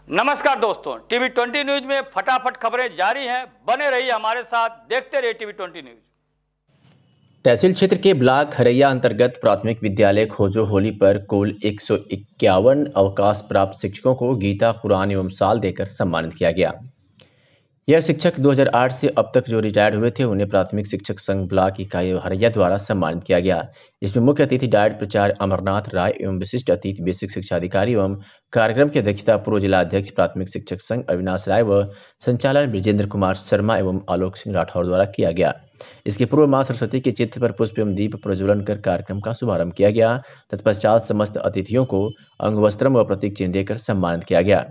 नमस्कार दोस्तों, TV 20 news में फटाफट खबरें जारी हैं। बने रहिए हमारे साथ, देखते रहिए टीवी 20 न्यूज। तहसील क्षेत्र के ब्लॉक हरैया अंतर्गत प्राथमिक विद्यालय खोजो होली पर कुल 151 अवकाश प्राप्त शिक्षकों को गीता, कुरान एवं शाल देकर सम्मानित किया गया। यह शिक्षक 2008 से अब तक जो रिटायर्ड हुए थे उन्हें प्राथमिक शिक्षक संघ ब्लॉक इकाई हरैया द्वारा सम्मानित किया गया। इसमें मुख्य अतिथि डायट प्राचार्य अमरनाथ राय एवं विशिष्ट अतिथि बेसिक शिक्षा अधिकारी एवं कार्यक्रम की अध्यक्षता पूर्व जिला अध्यक्ष प्राथमिक शिक्षक संघ अविनाश राय व संचालन ब्रजेंद्र कुमार शर्मा एवं आलोक सिंह राठौर द्वारा किया गया। इसके पूर्व मां सरस्वती के चित्र पर पुष्प एवं दीप प्रज्वलन कर कार्यक्रम का शुभारंभ किया गया। तत्पश्चात समस्त अतिथियों को अंगवस्त्रम व प्रतीक चिन्ह देकर सम्मानित किया गया।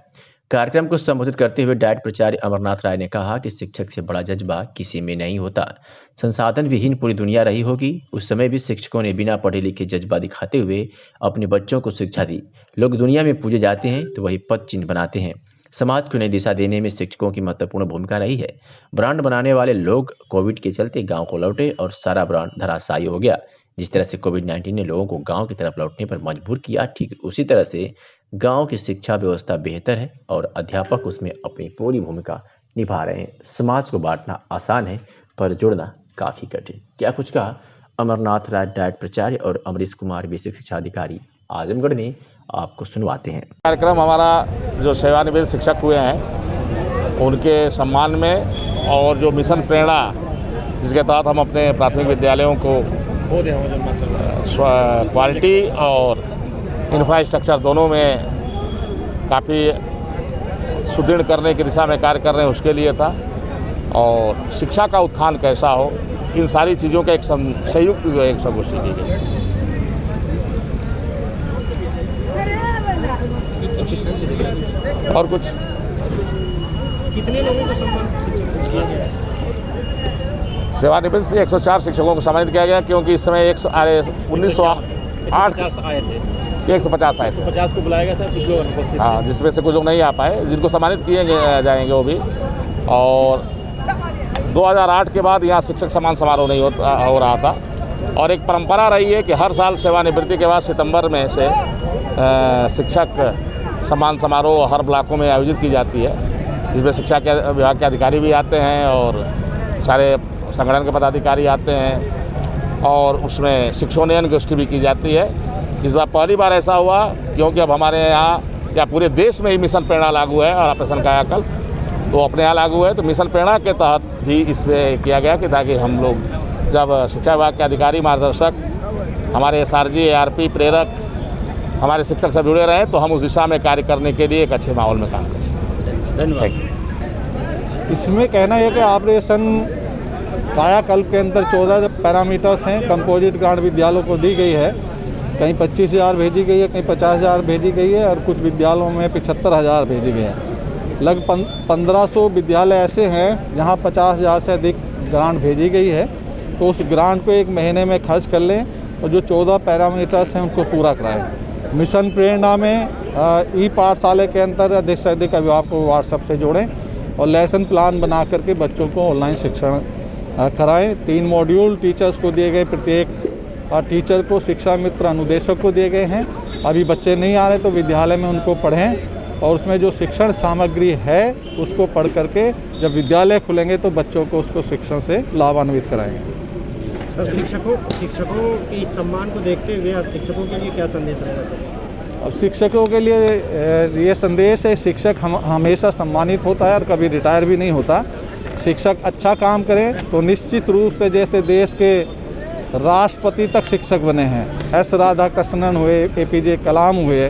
कार्यक्रम को संबोधित करते हुए डायट प्राचार्य अमरनाथ राय ने कहा कि शिक्षक से बड़ा जज्बा किसी में नहीं होता। संसाधन विहीन पूरी दुनिया रही होगी, उस समय भी शिक्षकों ने बिना पढ़े लिखे जज्बा दिखाते हुए अपने बच्चों को शिक्षा दी। लोग दुनिया में पूजे जाते हैं तो वही पद चिन्ह बनाते हैं। समाज को नई दिशा देने में शिक्षकों की महत्वपूर्ण भूमिका रही है। ब्रांड बनाने वाले लोग कोविड के चलते गांव को लौटे और सारा ब्रांड धराशायी हो गया। जिस तरह से कोविड-19 ने लोगों को गांव की तरफ लौटने पर मजबूर किया, ठीक उसी तरह से गांव की शिक्षा व्यवस्था बेहतर है और अध्यापक उसमें अपनी पूरी भूमिका निभा रहे हैं। समाज को बांटना आसान है पर जोड़ना काफी कठिन। क्या कुछ कहा अमरनाथ राय डायट प्राचार्य और अमरीश कुमार बेसिक शिक्षा अधिकारी आजमगढ़ ने, आपको सुनवाते हैं। कार्यक्रम हमारा जो सेवानिवृत्त शिक्षक हुए हैं उनके सम्मान में और जो मिशन प्रेरणा जिसके तहत हम अपने प्राथमिक विद्यालयों को क्वालिटी और इंफ्रास्ट्रक्चर दोनों में काफ़ी सुदृढ़ करने की दिशा में कार्य कर रहे हैं, उसके लिए था। और शिक्षा का उत्थान कैसा हो, इन सारी चीज़ों का एक संयुक्त जो एक संगोष्ठी की गई। और कुछ कितने लोगों को सम्मानित किया गया? सेवानिवृत्त से 104 शिक्षकों को सम्मानित किया गया, क्योंकि इस समय 1908 आए थे, 150 आए थे। 50 को बुलाया गया था, कुछ लोग अनुपस्थित थे। हाँ, जिसमें से कुछ लोग नहीं आ पाए, जिनको सम्मानित किए जाएंगे वो भी। और 2008 के बाद यहाँ शिक्षक सम्मान समारोह नहीं हो रहा था, और एक परंपरा रही है कि हर साल सेवानिवृत्ति के बाद सितंबर में से शिक्षक सम्मान समारोह हर ब्लॉकों में आयोजित की जाती है, जिसमें शिक्षा के विभाग के अधिकारी भी आते हैं और सारे संगठन के पदाधिकारी आते हैं, और उसमें शिक्षोन्नयन गोष्ठी भी की जाती है। इस बार पहली बार ऐसा हुआ क्योंकि अब हमारे यहाँ या पूरे देश में ही मिशन प्रेरणा लागू है और ऑपरेशन कायाकल्प तो अपने यहाँ लागू है, तो मिशन प्रेरणा के तहत भी इसमें किया गया कि ताकि हम लोग जब शिक्षा विभाग के अधिकारी, मार्गदर्शक, हमारे SRG, ARP प्रेरक, हमारे शिक्षक सब जुड़े रहे तो हम उस दिशा में कार्य करने के लिए एक अच्छे माहौल में काम कर सकते। धन्यवाद। इसमें कहना है कि ऑपरेशन कायाकल्प के अंदर 14 पैरामीटर्स हैं, कंपोजिट ग्रांट विद्यालयों को दी गई है। कहीं 25,000 भेजी गई है, कहीं 50,000 भेजी गई है और कुछ विद्यालयों में 75,000 भेजी गई है। लगभग 1500 विद्यालय ऐसे हैं जहां 50,000 से अधिक ग्रांट भेजी गई है, तो उस ग्रांट को एक महीने में खर्च कर लें और जो 14 पैरामीटर्स हैं उनको पूरा कराएं। मिशन प्रेरणा में ई-पाठशाला के अंतर अधिक से अधिक अभिभावक को व्हाट्सएप से जोड़ें और लेसन प्लान बना करके बच्चों को ऑनलाइन शिक्षण कराएं। 3 मॉड्यूल टीचर्स को दिए गए, प्रत्येक टीचर को शिक्षा मित्र अनुदेशक को दिए गए हैं। अभी बच्चे नहीं आ रहे तो विद्यालय में उनको पढ़ें और उसमें जो शिक्षण सामग्री है उसको पढ़ करके जब विद्यालय खुलेंगे तो बच्चों को उसको शिक्षण से लाभान्वित कराएंगे। सर, शिक्षकों के इस सम्मान को देखते हुए आज शिक्षकों के लिए क्या संदेश रहेगा सर? अब शिक्षकों के लिए ये संदेश है, शिक्षक हमेशा सम्मानित होता है और कभी रिटायर भी नहीं होता। शिक्षक अच्छा काम करें तो निश्चित रूप से, जैसे देश के राष्ट्रपति तक शिक्षक बने हैं, S राधाकृष्णन हुए, APJ कलाम हुए,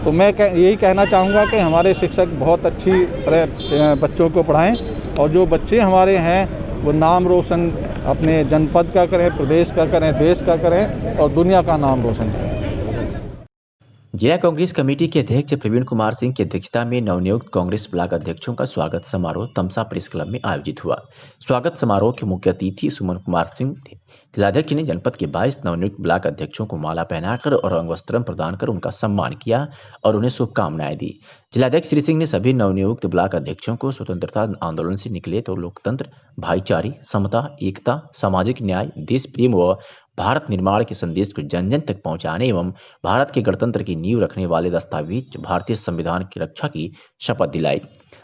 तो मैं यही कहना चाहूँगा कि हमारे शिक्षक बहुत अच्छी तरह बच्चों को पढ़ाएं और जो बच्चे हमारे हैं वो नाम रोशन अपने जनपद का करें, प्रदेश का करें, देश का करें और दुनिया का नाम रोशन करें। जिला कांग्रेस कमेटी के अध्यक्ष प्रवीण कुमार सिंह की अध्यक्षता में नवनियुक्त कांग्रेस ब्लॉक अध्यक्षों का स्वागत समारोह तमसा प्रेस क्लब में आयोजित हुआ। स्वागत समारोह के मुख्य अतिथि सुमन कुमार सिंह थे। जिलाध्यक्ष ने जनपद के 22 नवनियुक्त ब्लॉक अध्यक्षों को माला पहनाकर और अंगवस्त्रम प्रदान कर उनका सम्मान किया और उन्हें शुभकामनाएं दी। जिलाध्यक्ष श्री सिंह ने सभी नवनियुक्त ब्लॉक अध्यक्षों को स्वतंत्रता आंदोलन से निकले तो लोकतंत्र, भाईचारे, समता, एकता, सामाजिक न्याय, देश प्रेम व भारत निर्माण के संदेश को जन जन तक पहुंचाने एवं भारत के गणतंत्र की नींव रखने वाले दस्तावेज भारतीय संविधान की रक्षा की शपथ दिलाई।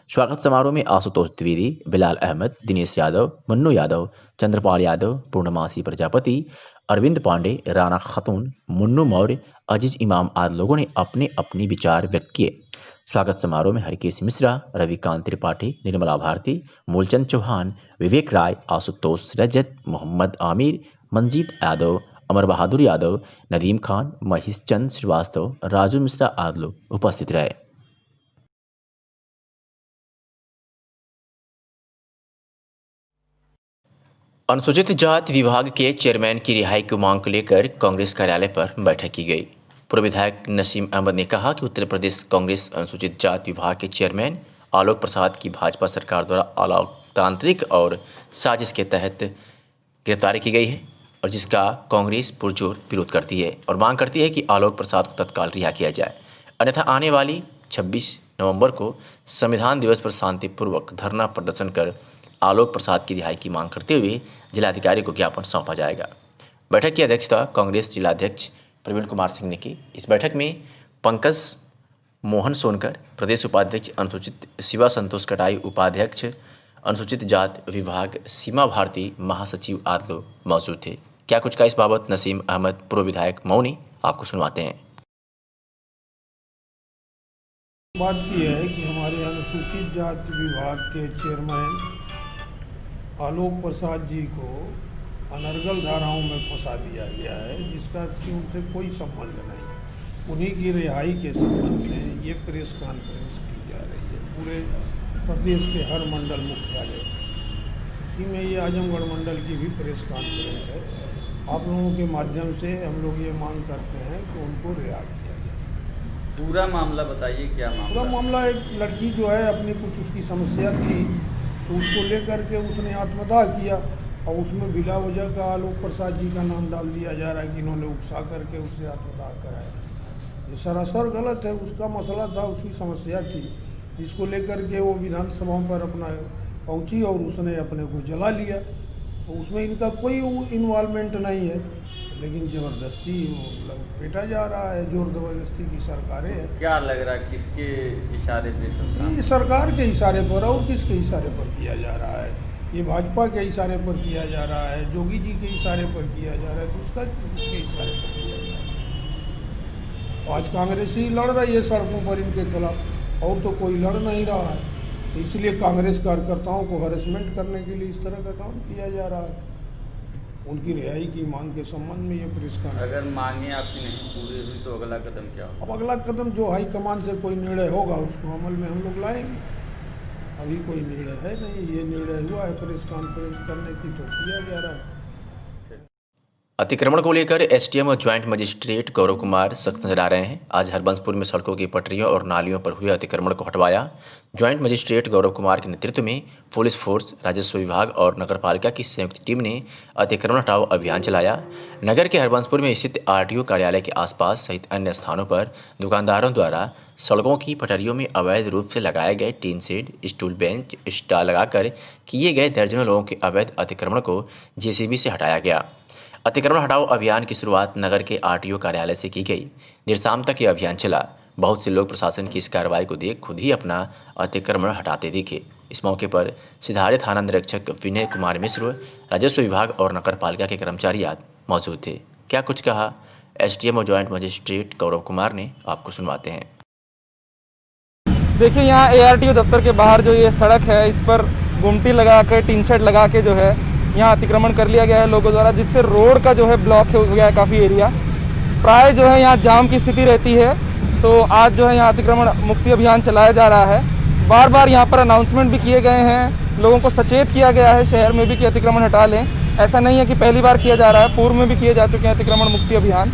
स्वागत समारोह में आशुतोष द्विवेदी, बिलाल अहमद, दिनेश यादव, मन्नू यादव, चंद्रपाल यादव, पूर्णमासी प्रजापति, अरविंद पांडे, राणा खातून, मुन्नू मौर्य, अजीज इमाम आदि लोगों ने अपने अपने विचार व्यक्त किए। स्वागत समारोह में हरिकेश मिश्रा, रविकांत त्रिपाठी, निर्मला भारती, मूलचंद चौहान, विवेक राय, आशुतोष रजत, मोहम्मद आमिर, मंजीत यादव, अमर बहादुर यादव, नदीम खान, महेश चंद श्रीवास्तव, राजू मिश्रा आदि लोग उपस्थित रहे। अनुसूचित जाति विभाग के चेयरमैन की रिहाई की मांग को लेकर कांग्रेस कार्यालय पर बैठक की गई। पूर्व विधायक नसीम अहमद ने कहा कि उत्तर प्रदेश कांग्रेस अनुसूचित जाति विभाग के चेयरमैन आलोक प्रसाद की भाजपा सरकार द्वारा अलोकतांत्रिक और साजिश के तहत गिरफ्तारी की गई है और जिसका कांग्रेस पुरजोर विरोध करती है और मांग करती है कि आलोक प्रसाद को तत्काल रिहा किया जाए, अन्यथा आने वाली 26 नवंबर को संविधान दिवस पर शांतिपूर्वक धरना प्रदर्शन कर आलोक प्रसाद की रिहाई की मांग करते हुए जिलाधिकारी को ज्ञापन सौंपा जाएगा। बैठक की अध्यक्षता कांग्रेस जिलाध्यक्ष प्रवीण कुमार सिंह ने की। इस बैठक में पंकज मोहन सोनकर, प्रदेश उपाध्यक्ष अनुसूचित शिवा संतोष कटाई, उपाध्यक्ष अनुसूचित जाति विभाग सीमा भारती, महासचिव आदि लोग मौजूद थे। क्या कुछ का इस बाबत नसीम अहमद, पूर्व विधायक मौनी, आपको सुनवाते हैं। बात की है कि हमारे अनुसूचित जाति विभाग के चेयरमैन आलोक प्रसाद जी को अनर्गल धाराओं में फंसा दिया गया है, जिसका कि उनसे कोई संबंध नहीं। उन्हीं की रिहाई के संबंध में ये प्रेस कॉन्फ्रेंस की जा रही है पूरे प्रदेश के हर मंडल मुख्यालय। इसी में ये आजमगढ़ मंडल की भी प्रेस कॉन्फ्रेंस है। आप लोगों के माध्यम से हम लोग ये मांग करते हैं कि उनको रिहा किया जाए। पूरा मामला बताइए, क्या मामला? पूरा मामला एक लड़की जो है अपनी कुछ उसकी समस्या थी तो उसको लेकर के उसने आत्मदाह किया और उसमें बिला वजह का आलोक प्रसाद जी का नाम डाल दिया जा रहा है कि इन्होंने उकसा करके उससे आत्मदाह कराया। ये सरासर गलत है। उसका मसला था, उसकी समस्या थी, जिसको लेकर के वो विधानसभा पर अपना पहुंची और उसने अपने को जला लिया। तो उसमें इनका कोई इन्वॉल्वमेंट नहीं है, लेकिन ज़बरदस्ती पेटा जा रहा है, जोर ज़बरदस्ती की सरकारें हैं। क्या लग रहा है किसके इशारे पे? ये सरकार के इशारे पर और किसके इशारे पर किया जा रहा है? ये भाजपा के इशारे पर किया जा रहा है, जोगी जी के इशारे पर किया जा रहा है, तो उसका किसके इशारे पर किया जा रहा है? आज कांग्रेस ही लड़ रही है सड़कों पर इनके खिलाफ, और तो कोई लड़ नहीं रहा है। तो इसलिए कांग्रेस कार्यकर्ताओं को हरेसमेंट करने के लिए इस तरह का काम किया जा रहा है। उनकी रिहाई की मांग के संबंध में ये प्रेस कॉन्फ्रेंस। अगर मांगे आपकी नहीं पूरी हुई तो अगला कदम क्या होगा? अब अगला कदम जो हाईकमान से कोई निर्णय होगा उसको अमल में हम लोग लाएंगे। अभी कोई निर्णय है नहीं, ये निर्णय हुआ है प्रेस कॉन्फ्रेंस करने की तो किया जा रहा है। अतिक्रमण को लेकर एसडीएम और ज्वाइंट मजिस्ट्रेट गौरव कुमार सख्त नजर आ रहे हैं। आज हरबंसपुर में सड़कों की पटरियों और नालियों पर हुए अतिक्रमण को हटवाया। ज्वाइंट मजिस्ट्रेट गौरव कुमार के नेतृत्व में पुलिस फोर्स, राजस्व विभाग और नगरपालिका की संयुक्त टीम ने अतिक्रमण हटाओ अभियान चलाया। नगर के हरबंसपुर में स्थित आरटीओ कार्यालय के आसपास सहित अन्य स्थानों पर दुकानदारों द्वारा सड़कों की पटरियों में अवैध रूप से लगाए गए tin shed, stool bench, stall लगाकर किए गए दर्जनों लोगों के अवैध अतिक्रमण को जेसीबी से हटाया गया। अतिक्रमण हटाओ अभियान की शुरुआत नगर के आरटीओ कार्यालय से की गई। देर शाम तक ये अभियान चला। बहुत से लोग प्रशासन की इस कार्रवाई को देख खुद ही अपना अतिक्रमण हटाते दिखे। इस मौके पर सिधारे थाना निरीक्षक विनय कुमार मिश्र, राजस्व विभाग और नगरपालिका के कर्मचारी आदि मौजूद थे। क्या कुछ कहा एसडीएम और ज्वाइंट मजिस्ट्रेट गौरव कुमार ने, आपको सुनवाते हैं। देखिए, यहाँ एआरटीओ दफ्तर के बाहर जो ये सड़क है, इस पर गुमटी लगा के, टीन शेड लगा के जो है यहाँ अतिक्रमण कर लिया गया है लोगों द्वारा, जिससे रोड का जो है ब्लॉक हो गया है काफ़ी एरिया। प्राय जो है यहाँ जाम की स्थिति रहती है। तो आज जो है यहाँ अतिक्रमण मुक्ति अभियान चलाया जा रहा है। बार बार यहाँ पर अनाउंसमेंट भी किए गए हैं, लोगों को सचेत किया गया है शहर में भी कि अतिक्रमण हटा लें। ऐसा नहीं है कि पहली बार किया जा रहा है, पूर्व में भी किए जा चुके हैं अतिक्रमण मुक्ति अभियान।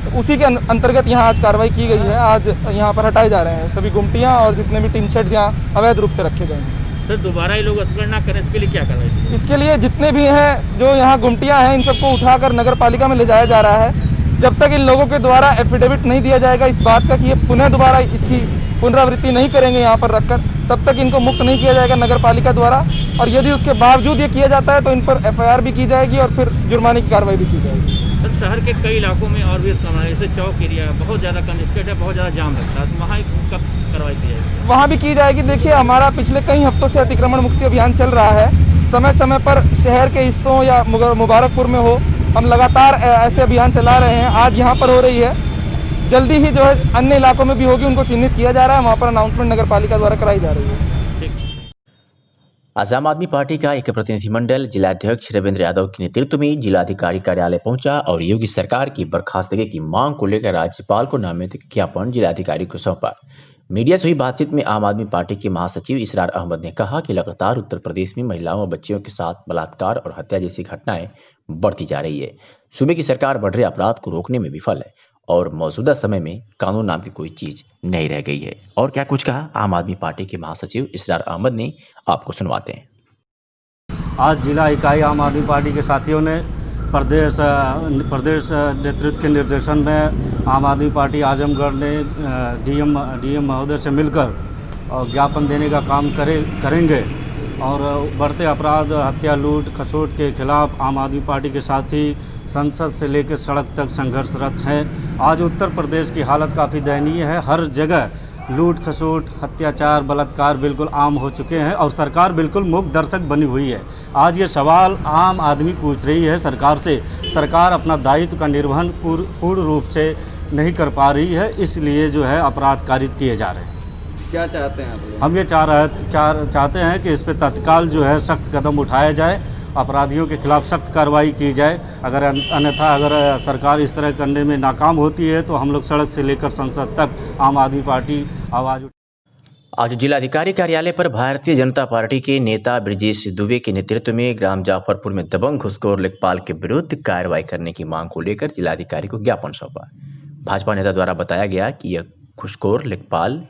तो उसी के अंतर्गत यहाँ आज कार्रवाई की गई है। आज यहाँ पर हटाए जा रहे हैं सभी गुमटियाँ और जितने भी टीन शेड्स यहाँ अवैध रूप से रखे गए हैं। सर, दोबारा ये लोग अतिक्रमण ना करें, इसके लिए क्या कर रहे हैं? इसके लिए जितने भी हैं जो यहाँ गुमटियाँ हैं, इन सबको उठाकर नगर पालिका में ले जाया जा रहा है। जब तक इन लोगों के द्वारा एफिडेविट नहीं दिया जाएगा इस बात का कि ये पुनः दोबारा इसकी पुनरावृत्ति नहीं करेंगे यहाँ पर रखकर, तब तक इनको मुक्त नहीं किया जाएगा नगर पालिका द्वारा। और यदि उसके बावजूद ये किया जाता है तो इन पर एफआईआर भी की जाएगी और फिर जुर्माने की कार्रवाई भी की जाएगी। सर शहर के कई इलाकों में और भी जैसे चौक एरिया बहुत ज़्यादा कंजेस्टेड है, बहुत ज़्यादा जाम लगता है, तो वहाँ कब कार्रवाई की जाएगी? वहाँ भी की जाएगी। देखिए हमारा पिछले कई हफ्तों से अतिक्रमण मुक्ति अभियान चल रहा है। समय समय पर शहर के हिस्सों या मुबारकपुर में हो, हम लगातार ऐसे अभियान चला रहे हैं। आज यहाँ पर हो रही है, जल्दी ही जो है अन्य इलाकों में भी होगी, उनको चिन्हित किया जा रहा है। वहाँ पर अनाउंसमेंट नगर पालिका द्वारा कराई जा रही है। आज आम आदमी पार्टी का एक प्रतिनिधिमंडल जिलाध्यक्ष रविंद्र यादव के नेतृत्व में जिलाधिकारी कार्यालय पहुंचा और योगी सरकार की बर्खास्तगी की मांग को लेकर राज्यपाल को नामित ज्ञापन जिलाधिकारी को सौंपा। मीडिया से हुई बातचीत में आम आदमी पार्टी के महासचिव इसरार अहमद ने कहा कि लगातार उत्तर प्रदेश में महिलाओं और बच्चियों के साथ बलात्कार और हत्या जैसी घटनाएं बढ़ती जा रही है। सूबे की सरकार बढ़ रहे अपराध को रोकने में विफल है और मौजूदा समय में कानून नाम की कोई चीज नहीं रह गई है। और क्या कुछ कहा आम आदमी पार्टी के महासचिव इसरार अहमद ने, आपको सुनवाते हैं। आज जिला इकाई आम आदमी पार्टी के साथियों ने प्रदेश नेतृत्व के निर्देशन में आम आदमी पार्टी आजमगढ़ ने डीएम महोदय से मिलकर और ज्ञापन देने का काम करेंगे और बढ़ते अपराध, हत्या, लूट, खसोट के खिलाफ आम आदमी पार्टी के साथी संसद से लेकर सड़क तक संघर्षरत हैं। आज उत्तर प्रदेश की हालत काफ़ी दयनीय है। हर जगह लूट, खसोट, अत्याचार, बलात्कार बिल्कुल आम हो चुके हैं और सरकार बिल्कुल मूक दर्शक बनी हुई है। आज ये सवाल आम आदमी पूछ रही है सरकार से, सरकार अपना दायित्व का निर्वहन पूर्ण रूप से नहीं कर पा रही है, इसलिए जो है अपराध कारित किए जा रहे हैं। क्या चाहते हैं आप? हम ये चाहते हैं कि इस पर तत्काल जो है सख्त कदम उठाया जाए, अपराधियों के खिलाफ सख्त कार्रवाई की जाए। अगर अन्यथा अगर सरकार इस तरह करने में नाकाम होती है तो हम लोग सड़क से लेकर संसद तक आम आदमी पार्टी आवाज़। आज जिलाधिकारी कार्यालय पर भारतीय जनता पार्टी के नेता ब्रजेश दुबे के नेतृत्व में ग्राम जाफरपुर में दबंग घुसखोर लेखपाल के विरुद्ध कार्रवाई करने की मांग को लेकर जिलाधिकारी को ज्ञापन सौंपा। भाजपा नेता द्वारा बताया गया कि यह घुसखोर लेखपाल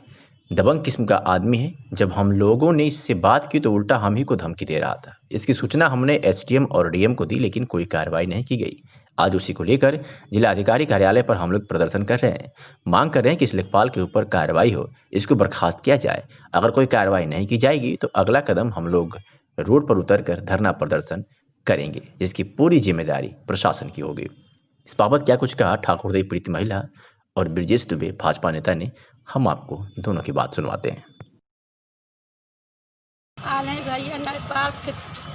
दबंग किस्म का आदमी है। जब हम लोगों ने इससे बात की तो उल्टा हम ही को धमकी दे रहा था। इसकी सूचना हमने एसडीएम और डीएम को दी, लेकिन कोई कार्रवाई नहीं की गई। आज उसी को लेकर जिला अधिकारी कार्यालय पर हम लोग प्रदर्शन कर रहे हैं। मांग कर रहे हैं कि इस लेखपाल के ऊपर कार्रवाई हो, इसको बर्खास्त किया जाए। अगर कोई कार्रवाई नहीं की जाएगी तो अगला कदम हम लोग रोड पर उतरकर धरना प्रदर्शन करेंगे, जिसकी पूरी जिम्मेदारी प्रशासन की होगी। इस बाबत क्या कुछ कहा ठाकुरदेव पीड़ित महिला और ब्रजेश दुबे भाजपा नेता ने, हम आपको दोनों की बात सुनवाते हैं। आने भैया नहीं पास के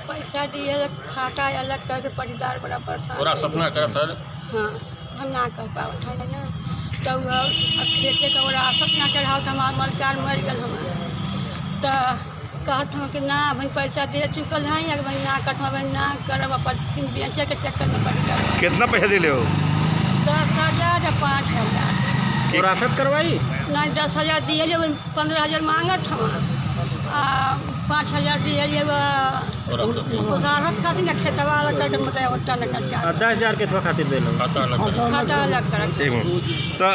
पैसा दिए, खाता अलग करके परिवार बड़ा परेशान। पूरा सपना कर सर। हाँ, हम ना कर पाओ था ना, तो खेते का विरासत ना चढ़ाओ था, हमारे मलकार मर गए हमारे। तो कहत हम कि ना भाई पैसा दे चुकल हैं, अगर भाई ना कट भाई ना करब, अपन बेचे के चक्कर में पड़ गए। कितना पैसा दिले हो? 10,000 या 5,000। विरासत करवाई? नहीं, 10,000 दिए, 15,000 मांगत हमारे, 5,000 दिए उसारत खातिर ना खेतवा अलग करके मतलब ओटा न कर 10,000 के खातिर दे लो, खाता अलग करके। तो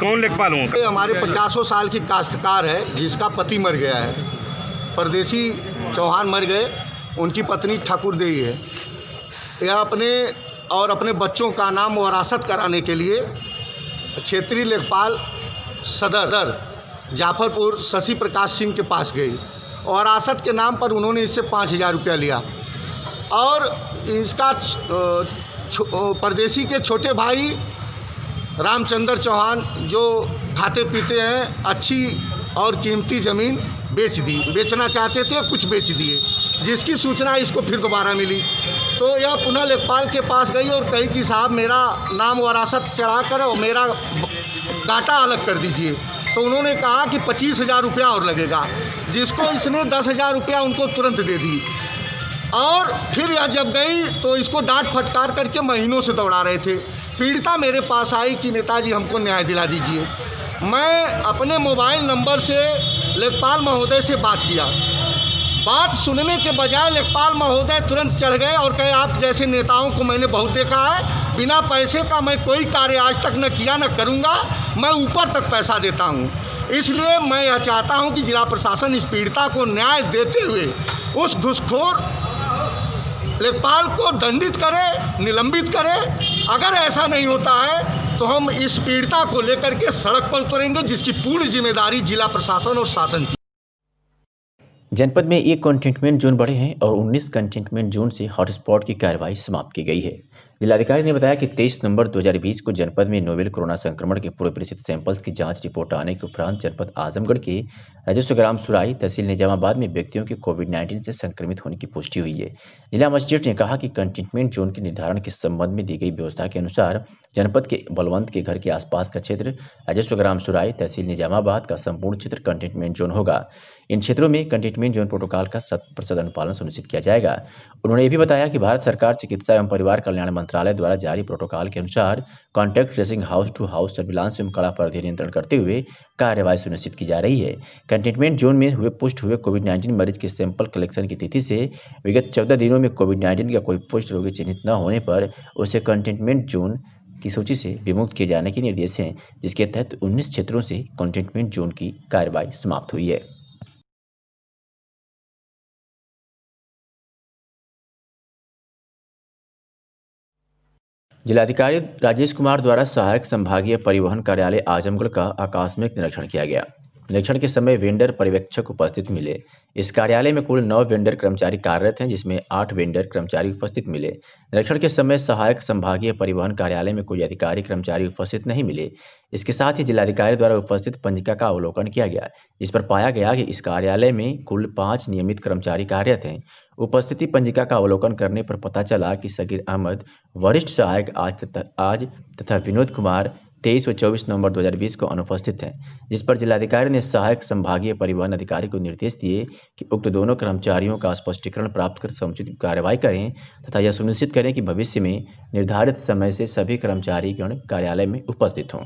कौन लेखपाल हूँ? हमारे 50 साल की काश्तकार है जिसका पति मर गया है, परदेसी चौहान मर गए, उनकी पत्नी ठाकुर देवी है। यह अपने बच्चों का नाम वरासत कराने के लिए क्षेत्रीय लेखपाल सदर जाफरपुर शशि प्रकाश सिंह के पास गई और वरासत के नाम पर उन्होंने इससे 5,000 रुपया लिया और इसका परदेसी के छोटे भाई रामचंद्र चौहान जो खाते पीते हैं अच्छी और कीमती ज़मीन बेचना चाहते थे, कुछ बेच दिए, जिसकी सूचना इसको फिर दोबारा मिली तो यह पुनः लेखपाल के पास गई और कही कि साहब मेरा नाम वरासत चढ़ा कर और मेरा डाटा अलग कर दीजिए। तो उन्होंने कहा कि 25,000 रुपया और लगेगा, जिसको इसने 10,000 रुपया उनको तुरंत दे दी। और फिर यह जब गई तो इसको डांट फटकार करके महीनों से दौड़ा रहे थे। पीड़िता मेरे पास आई कि नेताजी हमको न्याय दिला दीजिए। मैं अपने मोबाइल नंबर से लेखपाल महोदय से बात किया। बात सुनने के बजाय लेखपाल महोदय तुरंत चढ़ गए और कहे आप जैसे नेताओं को मैंने बहुत देखा है, बिना पैसे का मैं कोई कार्य आज तक न किया न करूँगा, मैं ऊपर तक पैसा देता हूँ। इसलिए मैं यह चाहता हूँ कि जिला प्रशासन इस पीड़िता को न्याय देते हुए उस घूसखोर लेखपाल को दंडित करे, निलंबित करे। अगर ऐसा नहीं होता है तो हम इस पीड़िता को लेकर के सड़क पर उतरेंगे, जिसकी पूर्ण जिम्मेदारी जिला प्रशासन और शासन की। जनपद में 1 कंटेनमेंट जोन बढ़े हैं और 19 कंटेनमेंट जोन से हॉटस्पॉट की कार्रवाई समाप्त की गई है। जिलाधिकारी ने बताया कि 23 नवंबर 2020 को जनपद में नोवेल कोरोना संक्रमण के पूर्व परिचित सैंपल्स की जांच रिपोर्ट आने के उपरांत जनपद आजमगढ़ के राजस्व ग्राम सुराई तहसील निजामाबाद में व्यक्तियों के कोविड-19 से संक्रमित होने की पुष्टि हुई है। जिला मजिस्ट्रेट ने कहा कि कंटेनमेंट जोन के निर्धारण के संबंध में दी गई व्यवस्था के अनुसार जनपद के बलवंत के घर के आसपास का क्षेत्र राजस्व ग्राम सुराई तहसील निजामाबाद का संपूर्ण क्षेत्र कंटेनमेंट जोन होगा। इन क्षेत्रों में कंटेनमेंट जोन प्रोटोकॉल का 100% अनुपालन सुनिश्चित किया जाएगा। उन्होंने ये भी बताया कि भारत सरकार चिकित्सा एवं परिवार कल्याण मंत्रालय द्वारा जारी प्रोटोकॉल के अनुसार contact tracing house to house surveillance एवं कड़ा परिधि नियंत्रण करते हुए कार्यवाही सुनिश्चित की जा रही है। कंटेनमेंट जोन में पुष्ट हुए कोविड-19 मरीज के सैंपल कलेक्शन की तिथि से विगत 14 दिनों में कोविड-19 का कोई पुष्ट रोगी चिन्हित न होने पर उसे कंटेनमेंट जोन की सूची से विमुक्त किए जाने के निर्देश हैं, जिसके तहत 19 क्षेत्रों से कंटेनमेंट जोन की कार्यवाही समाप्त हुई है। जिलाधिकारी राजेश कुमार द्वारा सहायक संभागीय परिवहन कार्यालय आजमगढ़ का आकस्मिक निरीक्षण किया गया। निरीक्षण के समय वेंडर पर्यवेक्षक उपस्थित मिले। इस कार्यालय में कुल 9 वेंडर कर्मचारी कार्यरत हैं, जिसमें 8 वेंडर कर्मचारी उपस्थित मिले। निरीक्षण के समय सहायक संभागीय परिवहन कार्यालय में कोई अधिकारी कर्मचारी उपस्थित नहीं मिले। इसके साथ ही जिलाधिकारी द्वारा उपस्थित पंजिका का अवलोकन किया गया, जिस पर पाया गया कि इस कार्यालय में कुल 5 नियमित कर्मचारी कार्यरत हैं। उपस्थिति पंजिका का अवलोकन करने पर पता चला कि सगीर अहमद वरिष्ठ सहायक आज तथा विनोद कुमार 23 व 24 नवंबर 2020 को अनुपस्थित हैं, जिस पर जिलाधिकारी ने सहायक संभागीय परिवहन अधिकारी को निर्देश दिए कि उक्त दोनों कर्मचारियों का स्पष्टीकरण प्राप्त कर समुचित कार्रवाई करें तथा यह सुनिश्चित करें कि भविष्य में निर्धारित समय से सभी कर्मचारीगण कार्यालय में उपस्थित हों।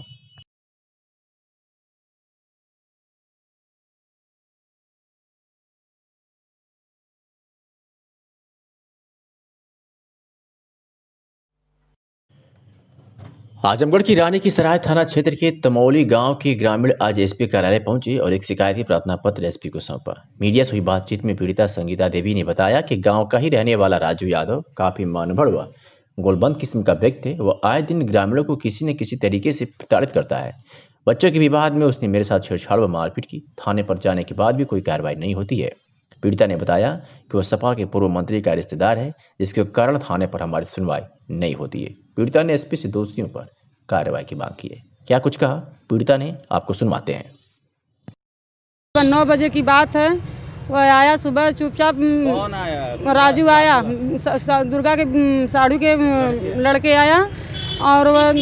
आजमगढ़ की रानी की सराय थाना क्षेत्र के तमौली गांव के ग्रामीण आज एसपी कार्यालय पहुंचे और एक शिकायती प्रार्थना पत्र एसपी को सौंपा। मीडिया से हुई बातचीत में पीड़िता संगीता देवी ने बताया कि गांव का ही रहने वाला राजू यादव काफी मानवड़ व गोलबंद किस्म का व्यक्ति है। वह आए दिन ग्रामीणों को किसी न किसी तरीके से प्रताड़ित करता है। बच्चों के विवाद में उसने मेरे साथ छेड़छाड़ व मारपीट की। थाने पर जाने के बाद भी कोई कार्रवाई नहीं होती है। पीड़िता ने बताया कि वह सपा के पूर्व मंत्री का रिश्तेदार है, जिसके कारण थाने पर हमारी सुनवाई नहीं होती है। पीड़िता ने एसपी से दोषियों पर कार्रवाई की मांग की है। क्या कुछ कहा पीड़िता ने, आपको सुनवाते हैं। 9 बजे की बात है। वह आया सुबह चुपचाप। कौन आया? राजू आया, दुर्गा के साड़ू के लड़के आया और वह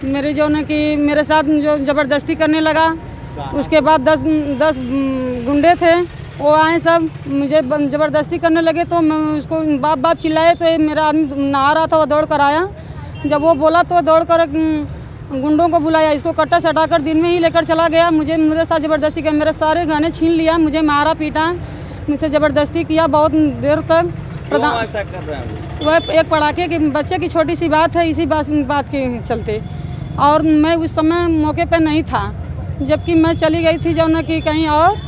मेरे जो न कि मेरे साथ जो ज़बरदस्ती करने लगा। उसके बाद 10 गुंडे थे, वो आए सब मुझे ज़बरदस्ती करने लगे तो मैं उसको बाप बाप चिल्लाए तो मेरा आदमी नहा रहा था, वह दौड़ कर आया। जब वो बोला तो दौड़ कर गुंडों को बुलाया, इसको कट्टा सटाकर दिन में ही लेकर चला गया। मेरे साथ ज़बरदस्ती किया, मेरे सारे गहने छीन लिया, मुझे मारा पीटा, मुझसे ज़बरदस्ती किया बहुत देर तक। ऐसा कर रहे हैं? वह एक पड़ाके के बच्चे की छोटी सी बात है, इसी बात के चलते। और मैं उस समय मौके पर नहीं था, जबकि मैं चली गई थी जो न कि कहीं और।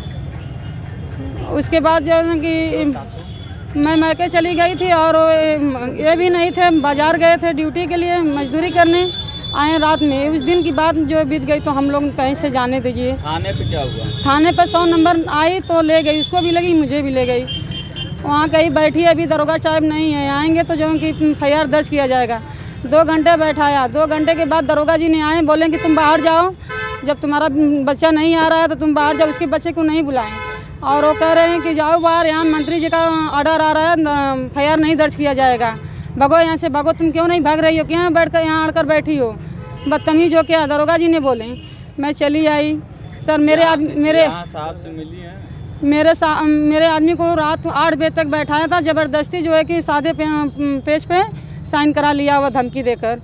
उसके बाद जो न कि मैं मैके चली गई थी और ये भी नहीं थे, बाजार गए थे ड्यूटी के लिए, मजदूरी करने आए रात में। उस दिन की बात जो बीत गई तो हम लोग कहीं से जाने दीजिए। थाने पे क्या हुआ? थाने पे 100 नंबर आई तो ले गई, उसको भी लगी मुझे भी ले गई। वहाँ कहीं बैठी है, अभी दरोगा साहब नहीं है, आएंगे तो जो कि FIR दर्ज किया जाएगा। 2 घंटे बैठाया, 2 घंटे के बाद दरोगा जी ने आए, बोले कि तुम बाहर जाओ, जब तुम्हारा बच्चा नहीं आ रहा है तो तुम बाहर जाओ। उसके बच्चे को नहीं बुलाएं और वो कह रहे हैं कि जाओ बाहर, यहाँ मंत्री जी का ऑर्डर आ रहा है, FIR नहीं दर्ज किया जाएगा, भगो यहाँ से भगो। तुम क्यों नहीं भाग रही हो, क्यों बैठ कर यहाँ आकर बैठी हो, बदतमीज हो क्या? दरोगा जी ने बोले। मैं चली आई। सर मेरे साहब से मिली है? मेरे आदमी को रात 8 बजे तक बैठाया था, ज़बरदस्ती जो है कि सादे पेज पे साइन करा लिया हुआ धमकी देकर।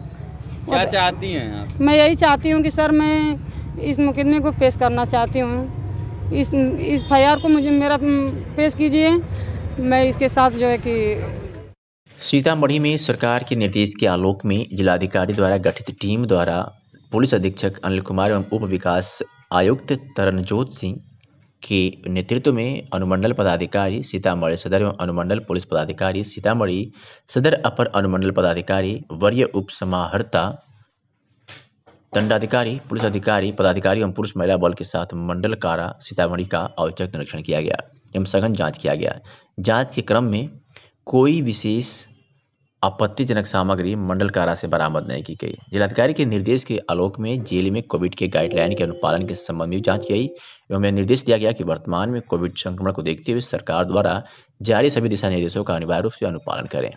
क्या चाहती हैं आप? मैं यही चाहती हूँ कि सर मैं इस मुकदमे को पेश करना चाहती हूँ। इस FIR को मुझे मेरा पेश कीजिए। मैं इसके साथ जो है कि सीतामढ़ी में सरकार के निर्देश के आलोक में जिलाधिकारी द्वारा गठित टीम द्वारा पुलिस अधीक्षक अनिल कुमार एवं उप विकास आयुक्त तरनजोत सिंह के नेतृत्व में अनुमंडल पदाधिकारी सीतामढ़ी सदर एवं अनुमंडल पुलिस पदाधिकारी सीतामढ़ी सदर, अपर अनुमंडल पदाधिकारी, वरीय उप समाहर्ता, दंडाधिकारी, पुलिस अधिकारी, पदाधिकारी एवं पुरुष महिला बल के साथ मंडल कारा सीतामढ़ी का औचक निरीक्षण किया गया एवं सघन जांच किया गया। जांच के क्रम में कोई विशेष आपत्तिजनक सामग्री मंडल कारा से बरामद नहीं की गई। जिलाधिकारी के निर्देश के आलोक में जेल में कोविड के गाइडलाइन के अनुपालन के संबंध में जांच की गई एवं निर्देश दिया गया कि वर्तमान में कोविड संक्रमण को देखते हुए सरकार द्वारा जारी सभी दिशा निर्देशों का अनिवार्य रूप से अनुपालन करें।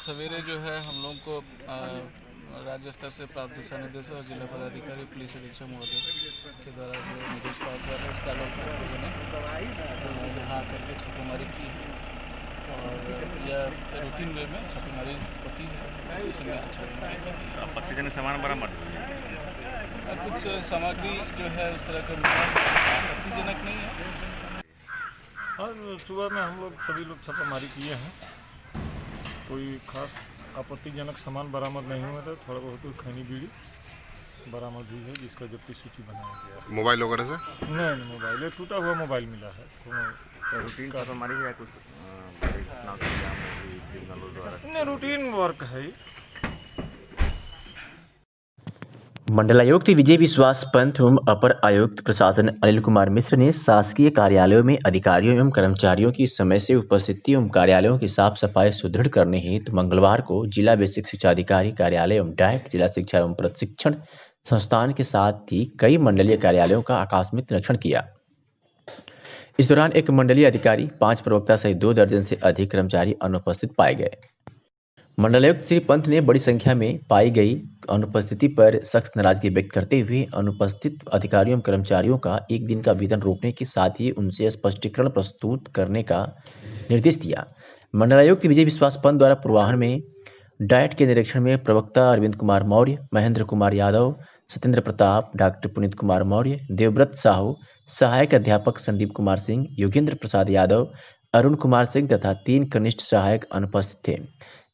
सवेरे जो है हम लोग को राज्य स्तर से प्राप्त दिशा निर्देश और जिला पदाधिकारी पुलिस अधीक्षक महोदय के द्वारा जो निर्देश प्राप्त हुआ था उसके आलोक में यहाँ आकर के छापेमारी की और यह रूटीन वे में छापेमारी होती है। इसमें छापेमारी आपत्तिजनक सामान बरामद, कुछ सामग्री जो है उस तरह का आपत्तिजनक नहीं है। हाँ, सुबह में हम लोग सभी लोग छापेमारी किए हैं, कोई खास आपत्तिजनक सामान बरामद नहीं हुआ था। थोड़ा बहुत खैनी बीड़ी बरामद हुई है जिसका जब्ती सूची बनाया गया है। मोबाइल वगैरह से नहीं, मोबाइल टूटा हुआ मोबाइल मिला है। रूटीन छापेमारी है कुछ नहीं, रूटीन वर्क है। मंडलायुक्त विजय विश्वास पंत एवं अपर आयुक्त प्रशासन अनिल कुमार मिश्र ने शासकीय कार्यालयों में अधिकारियों एवं कर्मचारियों की समय से उपस्थिति एवं कार्यालयों की साफ सफाई सुदृढ़ करने हेतु मंगलवार को जिला बेसिक शिक्षा अधिकारी कार्यालय एवं डायरेक्ट जिला शिक्षा एवं प्रशिक्षण संस्थान के साथ ही कई मंडलीय कार्यालयों का आकस्मिक निरीक्षण किया। इस दौरान एक मंडलीय अधिकारी, 5 प्रवक्ता सहित 2 दर्जन से अधिक कर्मचारी अनुपस्थित पाए गए। मंडलायुक्त श्री पंत ने बड़ी संख्या में पाई गई अनुपस्थिति पर सख्त नाराजगी व्यक्त करते हुए अनुपस्थित अधिकारियों एवं कर्मचारियों का 1 दिन का वेतन रोकने के साथ ही उनसे स्पष्टीकरण प्रस्तुत करने का निर्देश दिया। मंडलायुक्त विजय विश्वास पंत द्वारा पूर्वाह्न में डाइट के निरीक्षण में प्रवक्ता अरविंद कुमार मौर्य, महेंद्र कुमार यादव, सत्येंद्र प्रताप, डॉक्टर पुनीत कुमार मौर्य, देवव्रत साहू, सहायक अध्यापक संदीप कुमार सिंह, योगेंद्र प्रसाद यादव, अरुण कुमार सिंह तथा 3 कनिष्ठ सहायक अनुपस्थित थे,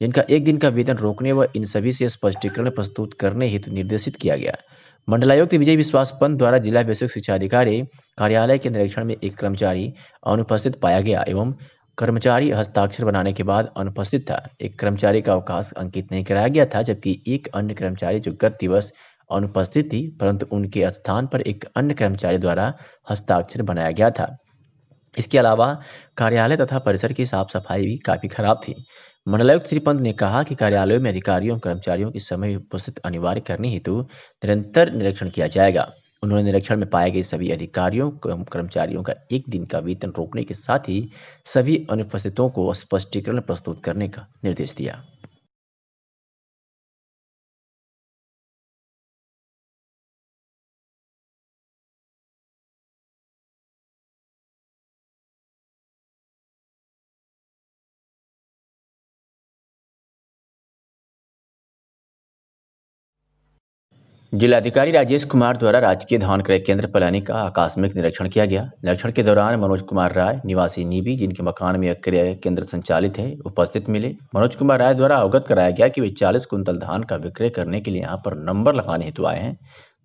जिनका 1 दिन का वेतन रोकने व इन सभी से स्पष्टीकरण प्रस्तुत करने हेतु निर्देशित किया गया। मंडलायुक्त विजय विश्वास पंत द्वारा जिला बेसिक शिक्षा अधिकारी कार्यालय के निरीक्षण में एक कर्मचारी अनुपस्थित पाया गया एवं कर्मचारी हस्ताक्षर बनाने के बाद अनुपस्थित था। एक कर्मचारी का अवकाश अंकित नहीं कराया गया था, जबकि एक अन्य कर्मचारी जो गत दिवस अनुपस्थित थी परंतु उनके स्थान पर एक अन्य कर्मचारी द्वारा हस्ताक्षर बनाया गया था। इसके अलावा कार्यालय तथा परिसर की साफ सफाई भी काफी खराब थी। मंडलायुक्त श्री पंत ने कहा कि कार्यालयों में अधिकारियों और कर्मचारियों की समय उपस्थित अनिवार्य करने हेतु निरंतर निरीक्षण किया जाएगा। उन्होंने निरीक्षण में पाए गए सभी अधिकारियों और कर्मचारियों का 1 दिन का वेतन रोकने के साथ ही सभी अनुपस्थितों को स्पष्टीकरण प्रस्तुत करने का निर्देश दिया। जिलाधिकारी राजेश कुमार द्वारा राजकीय धान क्रय केंद्र पलानी का आकस्मिक निरीक्षण किया गया। निरीक्षण के दौरान मनोज कुमार राय निवासी नीबी, जिनके मकान में क्रय केंद्र संचालित है, उपस्थित मिले। मनोज कुमार राय द्वारा अवगत कराया गया कि वे 40 कुंतल धान का विक्रय करने के लिए यहां पर नंबर लगाने हेतु आए हैं।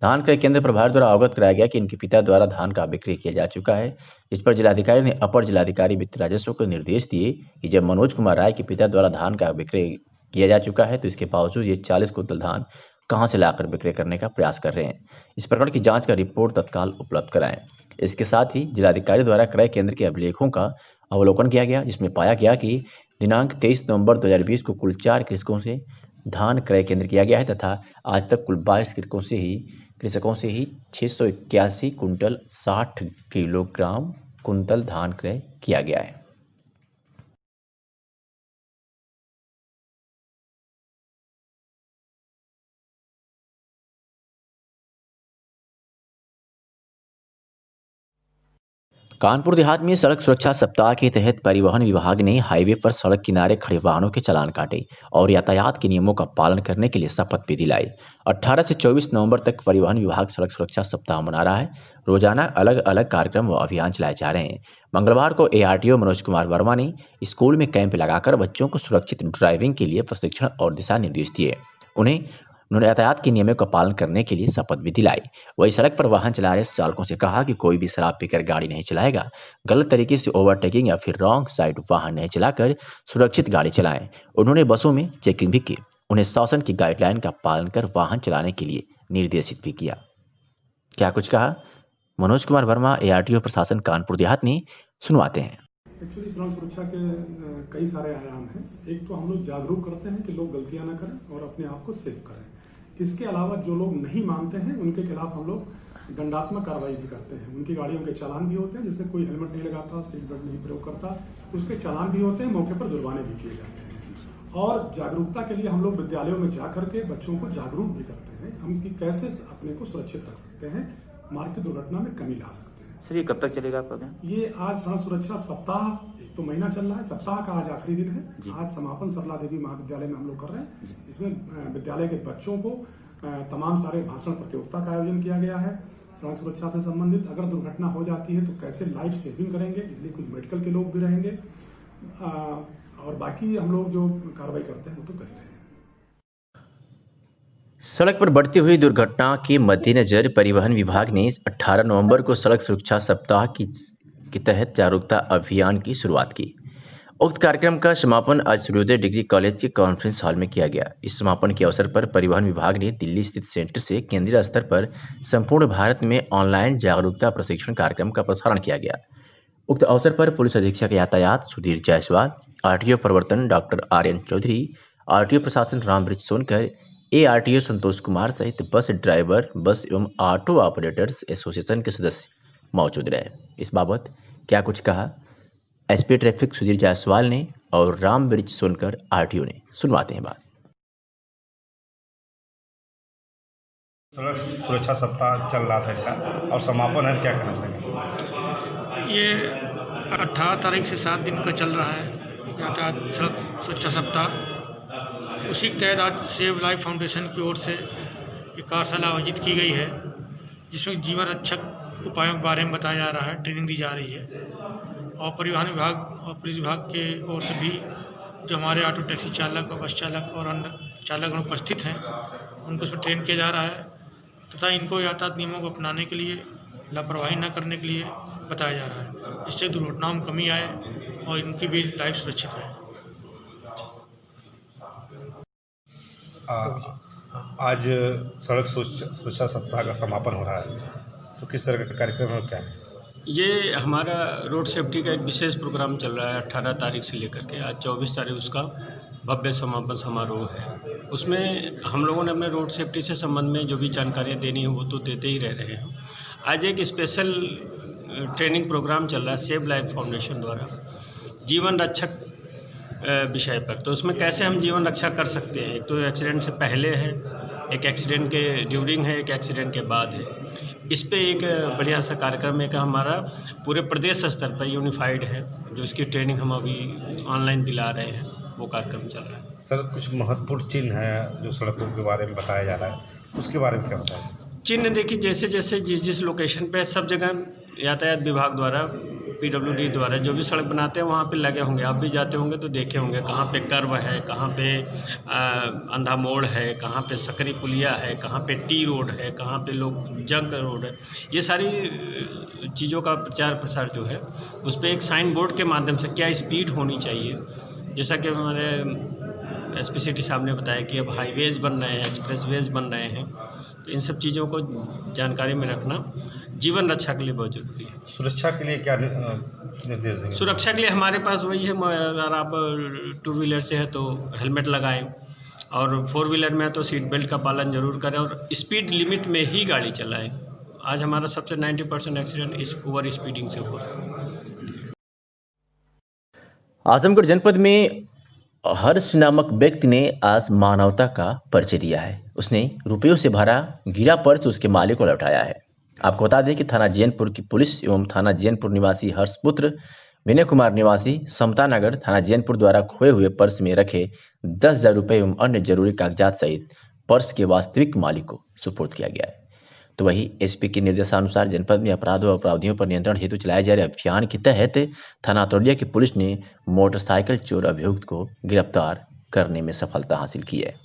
धान क्रय केंद्र प्रभारी द्वारा अवगत कराया गया कि इनके पिता द्वारा धान का विक्रय किया जा चुका है। इस पर जिलाधिकारी ने अपर जिलाधिकारी वित्त राजस्व को निर्देश दिए कि जब मनोज कुमार राय के पिता द्वारा धान का विक्रय किया जा चुका है तो इसके बावजूद ये 40 कुंतल धान कहां से लाकर विक्रय करने का प्रयास कर रहे हैं। इस प्रकरण की जांच का रिपोर्ट तत्काल उपलब्ध कराएं। इसके साथ ही जिलाधिकारी द्वारा क्रय केंद्र के अभिलेखों का अवलोकन किया गया, जिसमें पाया गया कि दिनांक 23 नवंबर 2020 को कुल 4 कृषकों से धान क्रय केंद्र किया गया है तथा आज तक कुल 22 कृषकों से ही 681 कुंटल 60 किलोग्राम कुंतल धान क्रय किया गया है। कानपुर देहात में सड़क सुरक्षा सप्ताह के तहत परिवहन विभाग ने हाईवे पर सड़क किनारे खड़े वाहनों के चालान काटे और यातायात के नियमों का पालन करने के लिए शपथ भी दिलाई। 18 से 24 नवंबर तक परिवहन विभाग सड़क सुरक्षा सप्ताह मना रहा है। रोजाना अलग अलग कार्यक्रम व अभियान चलाए जा रहे हैं। मंगलवार को ARTO मनोज कुमार वर्मा ने स्कूल में कैंप लगाकर बच्चों को सुरक्षित ड्राइविंग के लिए प्रशिक्षण और दिशा निर्देश दिए। उन्होंने यातायात के नियमों का पालन करने के लिए शपथ भी दिलाई। वही सड़क पर वाहन चला रहे चालकों से कहा कि कोई भी शराब पीकर गाड़ी नहीं चलाएगा, गलत तरीके से ओवरटेकिंग या फिर रॉन्ग साइड वाहन नहीं चलाकर सुरक्षित गाड़ी चलाएं। उन्होंने बसों में चेकिंग भी की, उन्हें शासन की गाइडलाइन का पालन कर वाहन चलाने के लिए निर्देशित भी किया। क्या कुछ कहा मनोज कुमार वर्मा, ARTO प्रशासन कानपुर देहात ने सुनवाते हैं। एक्चुअली सड़क सुरक्षा के कई सारे आयाम हैं। एक तो हम लोग जागरूक करते हैं कि लोग गलतियां ना करें और अपने आप को सेफ करें। इसके अलावा जो लोग नहीं मानते हैं उनके खिलाफ हम लोग दंडात्मक कार्रवाई भी करते हैं। उनकी गाड़ियों के चालान भी होते हैं, जिससे कोई हेलमेट नहीं लगाता, सीट बेल्ट नहीं प्रयोग करता, उसके चालान भी होते हैं, मौके पर जुर्माने भी किए जाते हैं। और जागरूकता के लिए हम लोग विद्यालयों में जा करके बच्चों को जागरूक भी करते हैं हम कि कैसे अपने को सुरक्षित रख सकते हैं, मार्ग की दुर्घटना में कमी ला सकते हैं। सर ये कब तक चलेगा आपका अभियान? ये आज सड़क सुरक्षा सप्ताह, एक तो महीना चल रहा है, सप्ताह का आज आखिरी दिन है। आज समापन सरला देवी महाविद्यालय में हम लोग कर रहे हैं। इसमें विद्यालय के बच्चों को तमाम सारे भाषण प्रतियोगिता का आयोजन किया गया है सड़क सुरक्षा से संबंधित। अगर दुर्घटना हो जाती है तो कैसे लाइफ सेविंग करेंगे, इसलिए कुछ मेडिकल के लोग भी रहेंगे और बाकी हम लोग जो कार्रवाई करते हैं वो तो कर रहे हैं। सड़क पर बढ़ती हुई दुर्घटना के मद्देनजर परिवहन विभाग ने 18 नवंबर को सड़क सुरक्षा सप्ताह के तहत जागरूकता अभियान की शुरुआत की। उक्त कार्यक्रम का समापन आज सूर्योदय डिग्री कॉलेज के कॉन्फ्रेंस हॉल में किया गया। इस समापन के अवसर पर परिवहन विभाग ने दिल्ली स्थित सेंटर से केंद्रीय स्तर पर संपूर्ण भारत में ऑनलाइन जागरूकता प्रशिक्षण कार्यक्रम का प्रसारण किया गया। उक्त अवसर पर पुलिस अधीक्षक यातायात सुधीर जायसवाल, RTO प्रवर्तन डॉक्टर RN चौधरी, RTO प्रशासन रामवृक्ष सोनकर, ARTO संतोष कुमार सहित बस ड्राइवर, बस एवं ऑटो ऑपरेटर्स एसोसिएशन के सदस्य मौजूद रहे। इस बाबत क्या कुछ कहा SP ट्रैफिक सुधीर जायसवाल ने और रामवृक्ष सोनकर RTO ने, सुनवाते हैं बात। सड़क सुरक्षा सप्ताह चल रहा था इनका और समापन है, क्या कहना चाहिए? ये 18 तारीख से 7 दिन का चल रहा है यातायात सड़क सुरक्षा सप्ताह। उसी के तहत आज सेव लाइफ फाउंडेशन की ओर से एक कार्यशाला आयोजित की गई है, जिसमें जीवन रक्षक उपायों के बारे में बताया जा रहा है, ट्रेनिंग दी जा रही है। और परिवहन विभाग और पुलिस विभाग के ओर से भी जो हमारे ऑटो टैक्सी चालक और बस चालक और अन्य चालक उपस्थित हैं, उनको उसमें ट्रेन किया जा रहा है तथा इनको यातायात नियमों को अपनाने के लिए, लापरवाही न करने के लिए बताया जा रहा है, जिससे दुर्घटनाओं में कमी आए और इनकी भी लाइफ सुरक्षित रहे। आज सड़क सुरक्षा सप्ताह का समापन हो रहा है, तो किस तरह का कार्यक्रम है, क्या है? ये हमारा रोड सेफ्टी का एक विशेष प्रोग्राम चल रहा है 18 तारीख से लेकर के आज 24 तारीख उसका भव्य समापन समारोह है। उसमें हम लोगों ने अपने रोड सेफ्टी से संबंध में जो भी जानकारियाँ देनी है वो तो देते ही रह रहे हैं। आज एक स्पेशल ट्रेनिंग प्रोग्राम चल रहा है सेव लाइफ फाउंडेशन द्वारा जीवन रक्षक विषय पर। तो उसमें कैसे हम जीवन रक्षा कर सकते हैं, एक तो एक्सीडेंट से पहले है, एक एक्सीडेंट के ड्यूरिंग है, एक एक्सीडेंट के बाद है। इस पे एक बढ़िया सा कार्यक्रम है कि हमारा पूरे प्रदेश स्तर पर यूनिफाइड है, जो इसकी ट्रेनिंग हम अभी ऑनलाइन दिला रहे हैं, वो कार्यक्रम चल रहा है। सर कुछ महत्वपूर्ण चिन्ह है जो सड़कों के बारे में बताया जा रहा है, उसके बारे में क्या बताएं? चिन्ह देखिए, जैसे जैसे जिस लोकेशन पे सब जगह यातायात विभाग द्वारा PWD द्वारा जो भी सड़क बनाते हैं वहाँ पे लगे होंगे, आप भी जाते होंगे तो देखे होंगे कहाँ पे कर्व है, कहाँ पे अंधा मोड़ है, कहाँ पे सकरी पुलिया है, कहाँ पे T रोड है, कहाँ पे लोग जंक रोड है। ये सारी चीज़ों का प्रचार प्रसार जो है उस पर एक साइन बोर्ड के माध्यम से क्या स्पीड होनी चाहिए, जैसा कि हमारे SP सिटी साहब ने बताया कि अब हाईवेज़ बन रहे हैं, एक्सप्रेसवेज बन रहे हैं, तो इन सब चीज़ों को जानकारी में रखना जीवन रक्षा के लिए बहुत जरूरी है। सुरक्षा के लिए क्या निर्देश देंगे? सुरक्षा के लिए हमारे पास वही है, अगर आप 2 व्हीलर से है तो हेलमेट लगाएं और 4 व्हीलर में है तो सीट बेल्ट का पालन जरूर करें और स्पीड लिमिट में ही गाड़ी चलाएं। आज हमारा सबसे 90% एक्सीडेंट इस ओवर स्पीडिंग से हो रहा है। आजमगढ़ जनपद में हर्ष नामक व्यक्ति ने आज मानवता का परिचय दिया है। उसने रुपयों से भरा गिरा पर्स उसके मालिक को लौटाया है। आपको बता दें कि थाना जैनपुर की पुलिस एवं थाना जैनपुर निवासी हर्षपुत्र विनय कुमार निवासी समता नगर थाना जैनपुर द्वारा खोए हुए पर्स में रखे 10,000 रुपये एवं अन्य जरूरी कागजात सहित पर्स के वास्तविक मालिक को सुपुर्द किया गया है। तो वही SP के निर्देशानुसार जनपद में अपराध व अपराधियों पर नियंत्रण हेतु चलाए जा रहे अभियान के तहत थाना अतरौलिया की पुलिस ने मोटरसाइकिल चोर अभियुक्त को गिरफ्तार करने में सफलता हासिल की है।